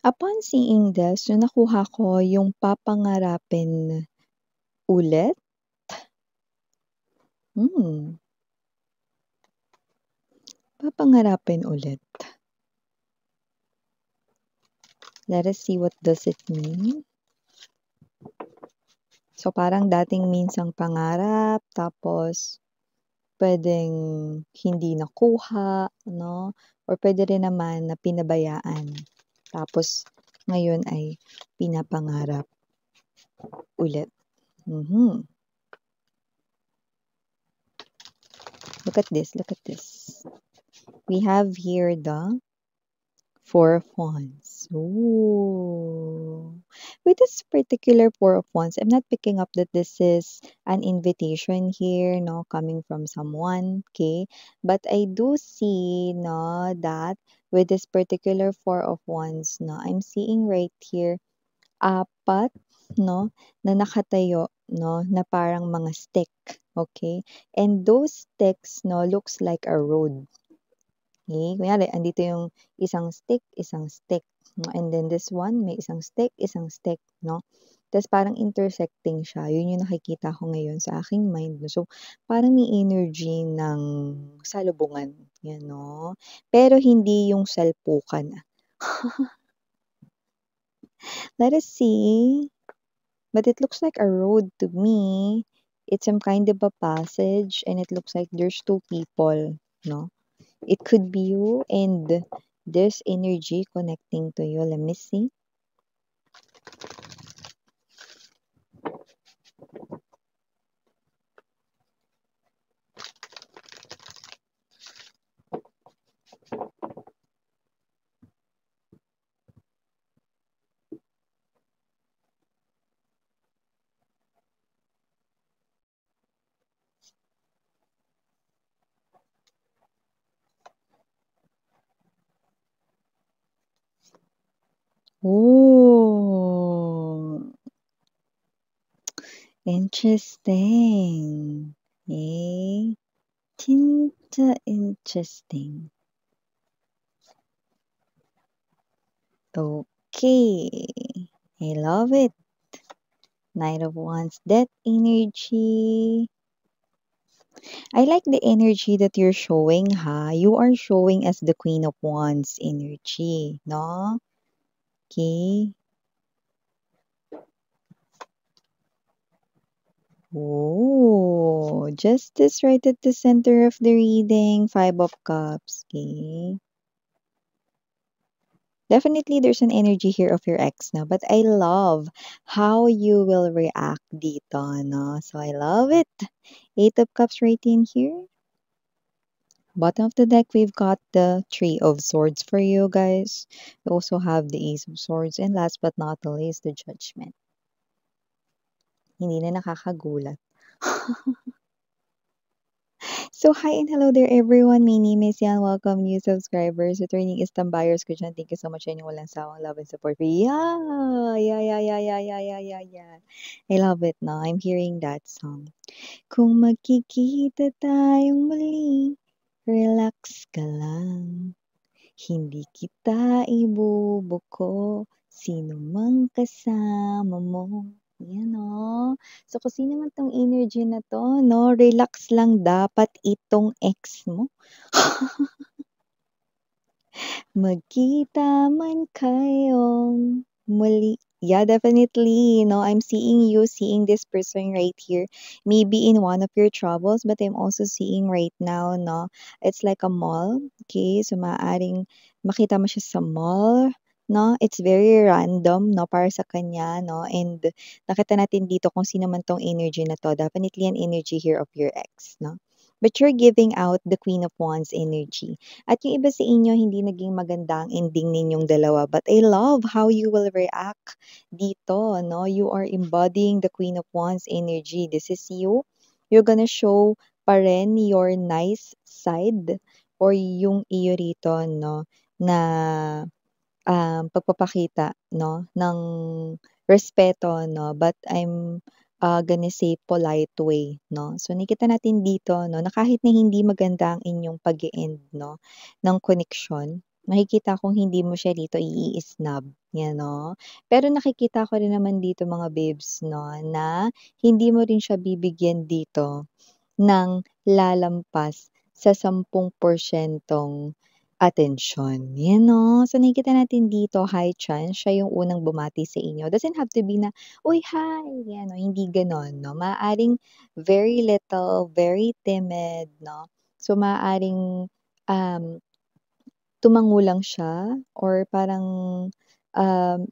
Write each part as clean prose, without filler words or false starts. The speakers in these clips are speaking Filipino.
Upon seeing this, so nakuha ko yung papangarapin ulit. Papangarapin ulit. Let us see what does it mean. So parang dating minsang pangarap, tapos pwedeng hindi nakuha, no? Or pwede rin naman na pinabayaan. Tapos ngayon ay pinapangarap ulit. Look at this, look at this. We have here the Four of Wands. Ooh. With this particular Four of Wands, I'm not picking up that this is an invitation here, no, coming from someone, okay? But I do see, no, that with this particular Four of Wands, no, I'm seeing right here, apat, no, na nakatayo, no, na parang mga stick, okay? And those sticks, no, looks like a road. Okay, kunyari andito yung isang stick, no, and then this one may isang stick, 'no. Tapos parang intersecting siya, yun yung nakikita ko ngayon sa aking mind, 'no. So, parang may energy ng salubungan, yan 'no. Pero hindi yung salpukan. Let us see, but it looks like a road to me. It's some kind of a passage and it looks like there's two people, 'no. It could be you and there's energy connecting to you. Let me see. Oh, interesting. Okay. 진짜 interesting. Okay. I love it. Knight of Wands, that energy. I like the energy that you're showing, ha? You are showing as the Queen of Wands energy, no? Okay. Oh, Justice right at the center of the reading. Five of Cups. Okay. Definitely, there's an energy here of your ex now, but I love how you will react dito, no? So I love it. Eight of Cups right in here. Bottom of the deck, we've got the Three of Swords for you guys. We also have the Ace of Swords. And last but not the least, the Judgment. Hindi na nakakagulat. So, hi and hello there everyone. My name is Yan. Welcome new subscribers. Returning Istam buyers ko dyan. Thank you so much sa inyong walang sawang love and support. Yeah. I love it na. I'm hearing that song. Kung magkikita tayong muli, relax ka lang. Hindi kita ibubuko, sino mang kasama mo. Yan o. So, kung sino man tong energy na to, no, relax lang dapat itong ex mo. Magkita man kayong muli. Yeah, definitely. No, I'm seeing you, seeing this person right here. Maybe in one of your troubles, but I'm also seeing right now, no, it's like a mall. Okay, so maaaring makita mo siya sa mall. No, it's very random, no, para sa kanya, no, and nakita natin dito kung sino man tong energy na to. Definitely an energy here of your ex, no. But you're giving out the Queen of Wands energy. At yung iba sa inyo, hindi naging maganda ang ending ninyong dalawa. But I love how you will react dito, no? You are embodying the Queen of Wands energy. This is you. You're gonna show pa rin your nice side or yung iyo rito, no? Na pagpapakita, no? Ng respeto, no? But I'm gonna say polite way, no? So nakita natin dito, no, na kahit na hindi maganda ang inyong pag-e-end, no, ng connection, makikita kong hindi mo siya dito i-i-snub, 'yan 'no. Pero nakikita ko rin naman dito mga babes 'no, na hindi mo rin siya bibigyan dito ng lalampas sa 10% atensyon, 'yan 'no. So, nakikita natin dito high chance siya yung unang bumati sa inyo. Doesn't have to be na, "Uy, hi!" 'Yan 'no, hindi gano'n 'no. Maaaring very little, very timid 'no. So, maaaring, um tumango lang siya or parang,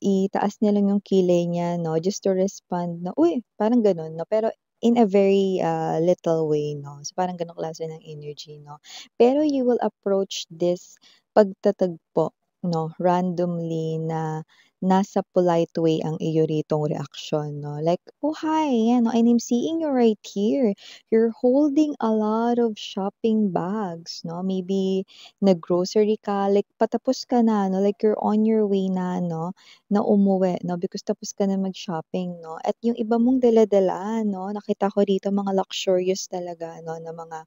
itaas niya lang yung kilay niya 'no, just to respond na, "Uy!" Parang gano'n 'no, pero in a very, little way 'no. So, parang gano'ng klase ng energy 'no. Pero you will approach this pagtatagpo 'no, randomly na nasa polite way ang iyo ritong reaksyon 'no. Like, "Oh, hi, yan 'no, and I'm seeing you right here. You're holding a lot of shopping bags 'no, maybe nag-grocery ka, like patapos ka na 'no, like you're on your way na 'no, na umuwi 'no, because tapos ka na mag-shopping 'no, at yung iba mong dala-dala 'no, nakita ko dito mga luxurious talaga 'no, na mga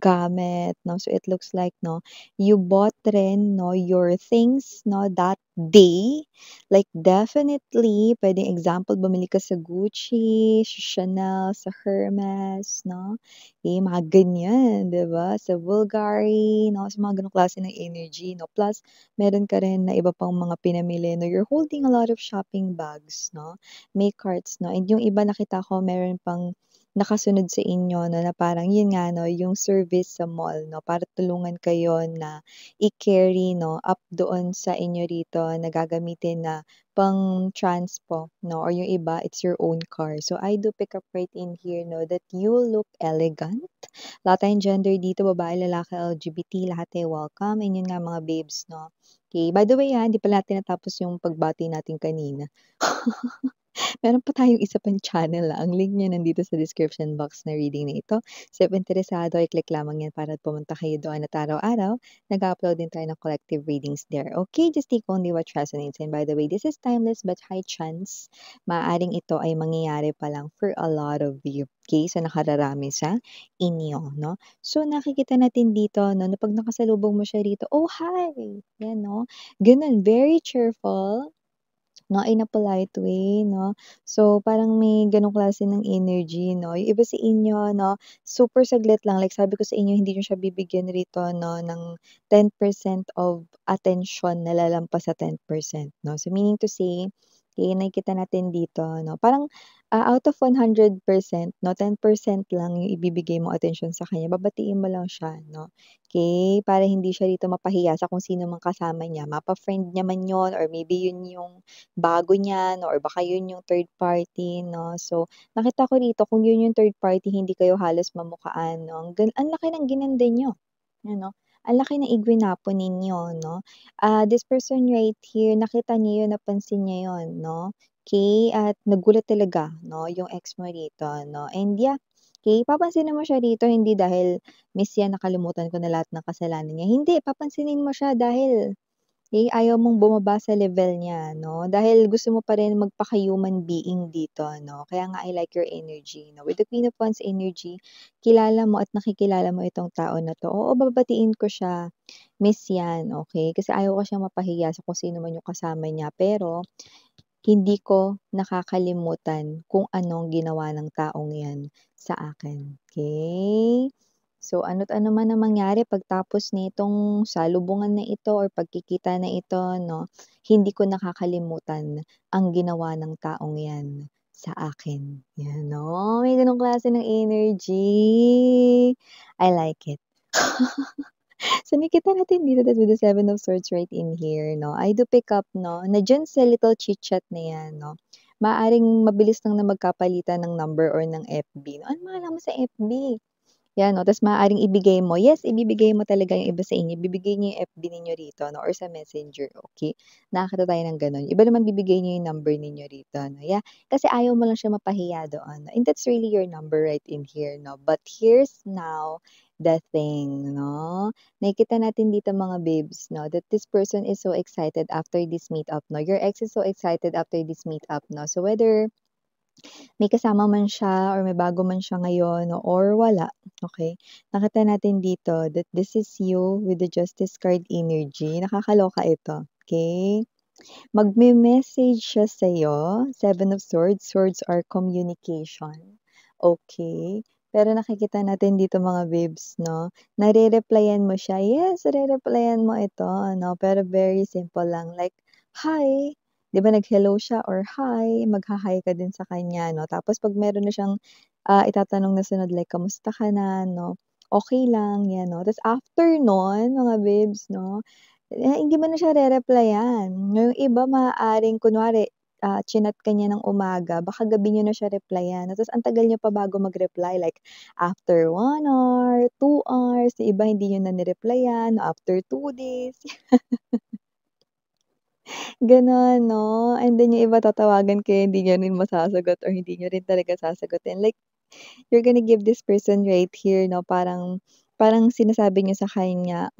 gamit 'no. So, it looks like 'no, you bought rin 'no, your things 'no, that day. Like definitely puwedeng example bumili ka sa Gucci, sa Chanel, sa Hermes 'no, mga ganyan 'di ba, sa Bulgari 'no, sa mga gano'ng klase ng energy 'no. Plus meron ka rin na iba pang mga pinamili 'no, you're holding a lot of shopping bags 'no, may carts 'no, and yung iba nakita ko meron pang nakasunod sa inyo 'no, na parang yun nga 'no, yung service sa mall 'no, para tulungan kayo na i-carry 'no, up doon sa inyo rito na gagamitin na pang-transpo 'no, or yung iba it's your own car. So, I do pick up right in here 'no, that you look elegant. Lahat tayong gender dito, babae, lalaki, LGBT, lahat ay welcome, and yun nga mga babes 'no. Okay, by the way, hindi pa natin natapos yung pagbati natin kanina. Meron pa tayong isa pang channel, ang link niya nandito sa description box na reading na ito. So, if interesado, i-click lamang yan para pumunta kayo doon at araw-araw, nag-upload din tayo ng collective readings there. Okay, just take only what resonates. And by the way, this is timeless but high chance. Maaaring ito ay mangyayari pa lang for a lot of you. Okay, so nakararami sa inyo, no? So, nakikita natin dito, no, na pag nakasalubong mo siya rito, oh, hi! Yan, no? Ganun, very cheerful, 'no, in a polite way 'no. So, parang may gano'ng klase ng energy 'no. Yung iba sa inyo 'no, super saglit lang, like sabi ko sa inyo hindi niyo siya bibigyan rito 'no ng 10% of attention na lalampas sa 10% 'no. So, meaning to say, okay, nakikita natin dito 'no, parang, out of 100% 'no, 10% lang yung ibibigay mong atensyon sa kanya, babatiin mo lang siya 'no. Okay, para hindi siya rito mapahiya sa kung sino mang kasama niya, mapa-friend niya man yun or maybe yun yung bago niya 'no, or baka yun yung third party 'no. So, nakita ko rito kung yun yung third party hindi kayo halos mamukhaan 'no, ang laki ng ginanda niyo, ano, ang laki ng igwinapo ninyo 'no. This person right here nakita niya yun, napansin niya yun 'no, okey, at nagulat talaga 'no, yung ex mo rito 'no, and yeah, okey, papansinin mo siya rito hindi dahil, "Miss yan nakalimutan ko na lahat ng kasalanan niya." Hindi, papansinin mo siya dahil ayaw mong bumaba sa level niya 'no, dahil gusto mo pa rin magpaka-human being dito 'no, kaya nga I like your energy 'no. With the Queen of Wands energy, kilala mo at nakikilala mo itong tao na 'to. Oo, babatiin ko siya, miss 'yan, okey, kasi ayaw ko siyang mapahiya sa kung sino man yung kasama niya, pero hindi ko nakakalimutan kung anong ginawa ng taong 'yan sa akin, okey? So, ano't ano man ang mangyari pagtapos nitong salubungan na ito or pagkikita na ito 'no, hindi ko nakakalimutan ang ginawa ng taong 'yan sa akin. 'Yan 'no, may gano'ng klase ng energy. I like it. So, nakikita natin dito that with the Seven of Swords right in here 'no, I do pick up 'no, na diyan sa little chit-chat na 'yan 'no, maaaring mabilis lang na magkapalitan ng number or ng FB. Ano malalaman mo sa FB? 'Yan 'no, ta's maaaring ibigay mo, yes, ibibigay mo talaga yung iba sa inyo, ibibigay niyo yung FB ninyo rito 'no or sa Messenger, okey. Nakakita tayo ng gano'n. Iba naman bibigay niyo yung number ninyo rito 'no, yeah. Kasi ayaw mo lang siya mapahiya doon 'no, and that's really your number right in here 'no. But here's now the thing 'no, nakikita natin dito mga babes 'no, that this person is so excited after this meet up 'no, your ex is so excited after this meet up 'no. So whether may kasama man siya or may bago man siya ngayon or wala, okay? Nakita natin dito that this is you with the Justice card energy. Nakakaloka ito, okay? Magme-message siya sa'yo, Seven of Swords, swords are communication, okay? Pero nakikita natin dito mga babes 'no, nare-replyan mo siya, yes, nare-replyan mo ito ano, pero very simple lang like, "Hi." 'Di ba nag-hello siya or hi, magha-hi ka din sa kanya 'no, tapos 'pag meron na siyang, itatanong na sunod like, "Kamusta ka na?" 'no, "Okey lang." 'Yan 'no, ta's after nun mga babes 'no, hindi mo na siya re-replyan. Yung iba maaaring kunwari, chinat ka niya ng umaga, baka gabi niyo na siya replyan tapos ang tagal niyo pa bago mag-reply like after 1 hour, 2 hours, yung iba hindi niyo na ni-replyan, after 2 days, gano'n 'no. And then yung iba tatawagan kayo hindi niyo rin masasagot or hindi niyo rin talaga sasagutin like you're gonna give this person right here 'no, parang parang sinasabi niyo sa kanya,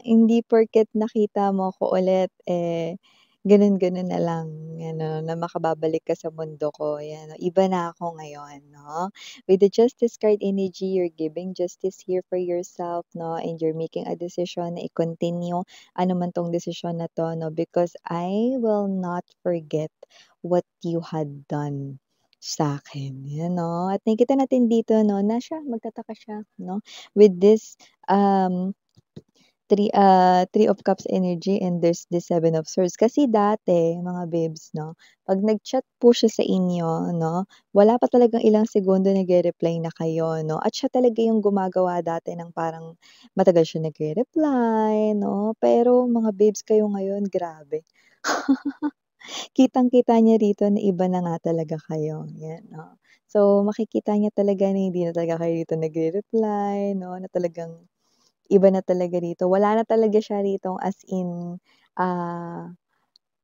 hindi porket nakita mo ko ulit, eh, gano'n-gano'n na lang ano, na makababalik ka sa mundo ko, 'yan, iba na ako ngayon 'no. With the Justice card energy, you're giving justice here for yourself 'no, and you're making a decision na i-continue ano man 'tong desisyon na 'to 'no, because I will not forget what you had done sa'kin, 'yan 'no. At nakikita natin dito 'no, na siya magtataka siya 'no, with this, Three of Cups energy and there's the Seven of Swords. Kasi dati mga babes 'no, 'pag nag-chat po siya sa inyo 'no, wala pa talagang ilang segundo nagre-reply na kayo 'no, at siya talaga yung gumagawa dati ng parang matagal siya nagre-reply 'no, pero mga babes kayo ngayon grabe. Kitang-kita niya rito na iba na nga talaga kayo, 'yan, oo. So, makikita niya talaga na hindi na talaga kayo dito nagre-reply 'no, na talagang iba na talaga rito. Wala na talaga siya ritong as in, ah,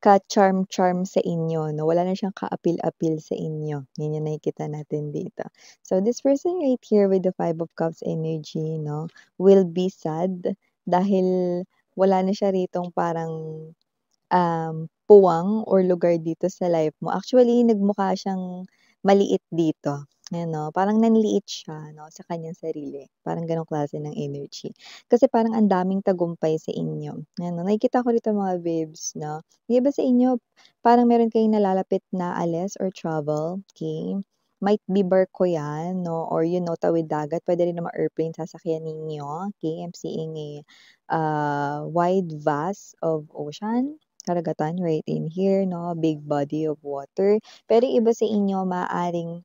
ka-charm-charm sa inyo 'no, wala na siyang ka-appeal-appeal sa inyo, 'yan yung nakikita natin dito. So, this person right here with the Five of Cups energy 'no, will be sad dahil wala na siya ritong parang puwang or lugar dito sa life mo. Actually, nagmukha siyang maliit dito, ayan 'no, parang nanliit siya 'no, sa kanyang sarili, parang gano'ng klase ng energy. Kasi parang ang daming tagumpay sa inyo, ayan 'no. Nakikita ko rito mga babes 'no, yung iba sa inyo parang meron kayong nalalapit na alis or travel, okey. Might be barko 'yan 'no, or tawid dagat, puwede rin naman airplane sasakyan ninyo, okey. I'm seeing a, wide vast of ocean, karagatan right in here 'no, big body of water. Pero yung iba sa inyo maaaring,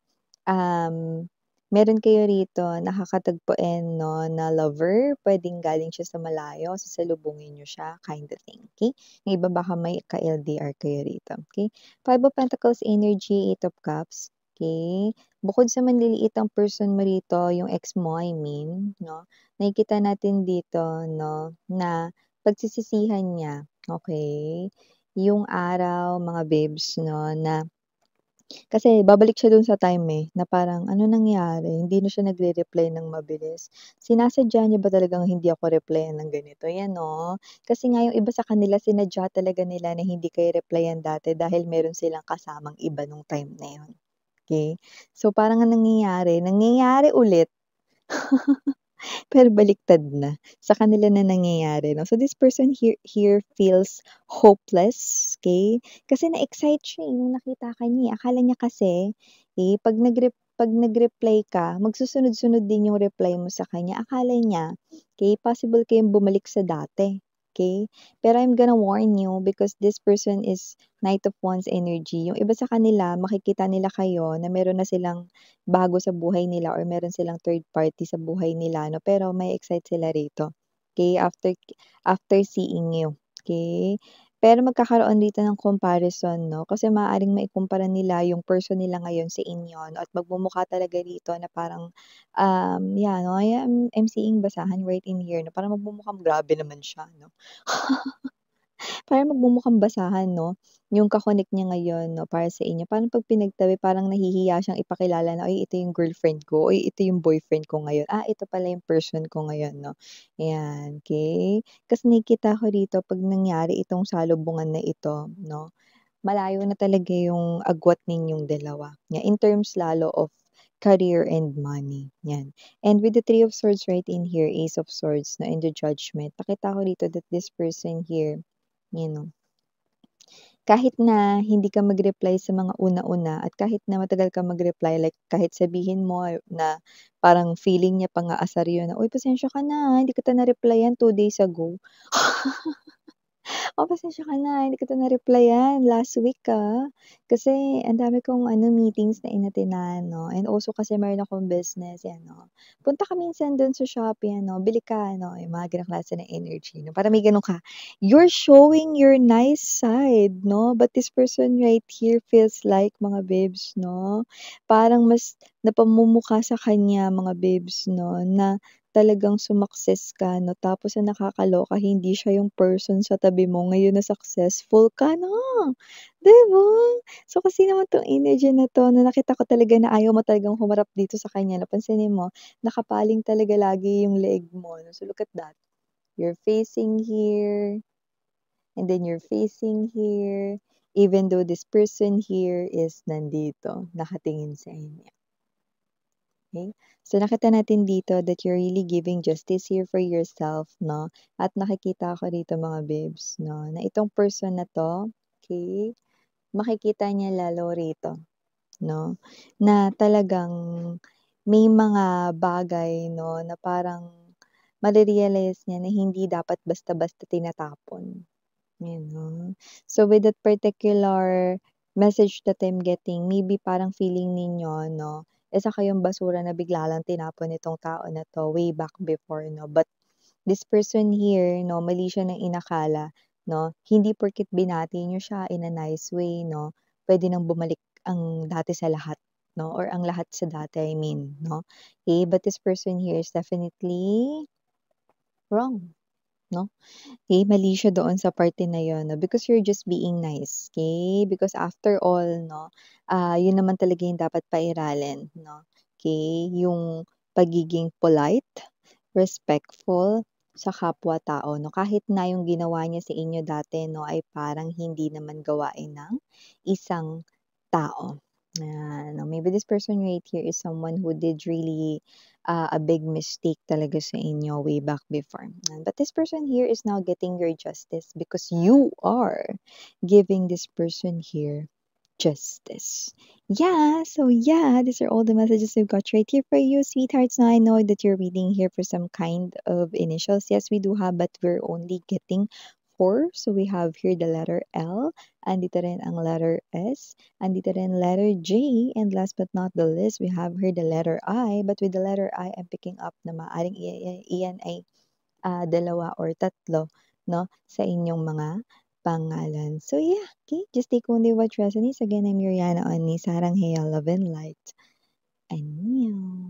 um, meron kayo rito nakakatagpuan 'no, na lover, puwedeng galing siya sa malayo, sasalubungin niyo siya kind of thing, okey? Yung iba baka may ka-LDR kayo rito, okey? Five of Pentacles energy, Eight of Cups, okey? Bukod sa manliliit ang person mo rito, yung ex mo I mean 'no, nakikita natin dito 'no, na pagsisisihan niya, okey? Yung araw mga babes 'no, na kasi babalik siya dun sa time, na parang, "Ano nangyari, hindi na siya nagre-reply ng mabilis. Sinasadya niya ba talagang hindi ako replyan ng ganito?" 'Yan 'no. Kasi nga yung iba sa kanila sinadya talaga nila na hindi kayo replyan dati dahil meron silang kasamang iba nung time na yun, okey? So, parang ang nangyayari, nangyayari ulit pero baliktad na, sa kanila na nangyayari 'no. So, this person here feels hopeless, okay? Kasi na-excite siya, nung nakita ka niya, eh. Akala niya kasi, 'pag nag-reply ka, magsusunod-sunod din yung reply mo sa kanya. Akala niya, okay, possible kayong bumalik sa dati, okay? Pero I'm gonna warn you because this person is Knight of Wands energy. Yung iba sa kanila, makikita nila kayo na meron na silang bago sa buhay nila or meron silang third party sa buhay nila 'no, pero may-excite sila rito, okey, after seeing you, okey. Pero magkakaroon dito ng comparison 'no, kasi maaaring maikumpara nila yung person nila ngayon sa inyo 'no, at magmumukha talaga dito na parang, yeah 'no, I'm seeing basahan right in here na parang magmumukhang grabe naman siya 'no. Parang magmumukhang basahan 'no, yung ka-connect niya ngayon 'no, para sa inyo. Parang 'pag pinagtabi parang nahihiya siyang ipakilala na, "Uy, ito yung girlfriend ko. Uy, ito yung boyfriend ko ngayon. Ito pala yung person ko ngayon 'no." Ayan, okey. Kasi nakikita ko rito 'pag nangyari itong salubungan na ito 'no, malayo na talaga yung agwat ninyong dalawa. Yeah, in terms lalo of career and money. Yan. And with the Three of Swords right in here, Ace of Swords na in the Judgment, nakita ko dito that this person here, you know, kahit na hindi ka mag-reply sa mga una-una at kahit na matagal ka mag-reply, like kahit sabihin mo na parang feeling niya pang-aasar yun na, "Uy, pasensya ka na, hindi kita na-replyan 2 days ago." Oh, pasensya ka na, hindi kita na-replyan last week, kasi ang dami kong ano, meetings na inatenan 'no, and also kasi meron akong business, 'yan 'no. Punta ka minsan dun sa Shopee ano, bili ka ano, yung mga gano'ng klase ng energy 'no, para may gano'n ka. You're showing your nice side 'no, but this person right here feels like mga babes 'no, parang mas napamumukha sa kanya mga babes 'no, na talagang sumakses ka 'no, tapos ang nakakaloka hindi siya yung person sa tabi mo ngayon na successful ka na, 'di ba? So, kasi naman 'tong energy na 'to na nakita ko talaga na ayaw mo talagang humarap dito sa kanya 'no, pansinin mo nakapaling talaga lagi yung leeg mo 'no, so look at that. You're facing here, and then you're facing here, even though this person here is nandito, nakatingin sa inyo. Okay. So, nakita natin dito that you're really giving justice here for yourself, 'no? At nakikita ko dito mga babes, 'no, na itong person na 'to, okay, makikita niya lalo rito, 'no, na talagang may mga bagay, 'no, na parang mare-realize niya na hindi dapat basta-basta tinatapon. Gano'n. So, with that particular message that I'm getting, maybe parang feeling ninyo 'no, isa kayong basura na bigla lang tinapon nitong tao na 'to way back before 'no. But this person here 'no, mali siya ng inakala 'no. Hindi porket binati niyo siya in a nice way 'no, puwede nang bumalik ang dati sa lahat 'no, or ang lahat sa dati I mean 'no. Okay, but this person here is definitely wrong 'no. Okay, mali siya doon sa parte na yun 'no, because you're just being nice, okay. Because after all 'no, yun naman talaga yung dapat pairalin 'no, okay. Yung pagiging polite, respectful sa kapwa-tao 'no, kahit na yung ginawa niya sa inyo dati 'no, ay parang hindi naman gawain ng isang tao. No, maybe this person right here is someone who did really, a big mistake talaga sa inyo way back before. But this person here is now getting your justice because you are giving this person here justice. Yeah, so yeah, these are all the messages we've got right here for you, sweethearts. Now I know that you're reading here for some kind of initials. Yes, we do have, but we're only getting four. So we have here the letter L, andito rin ang letter S, andito rin letter J, and last but not the least, we have here the letter I. But with the letter I, I'm picking up na maaring iyan ay dalawa or tatlo, no, sa inyong mga pangalan. So yeah, okay, just take only what resonates. Again, I'm Yuriana on ni Sarang Heya Love and Light. Annyeong.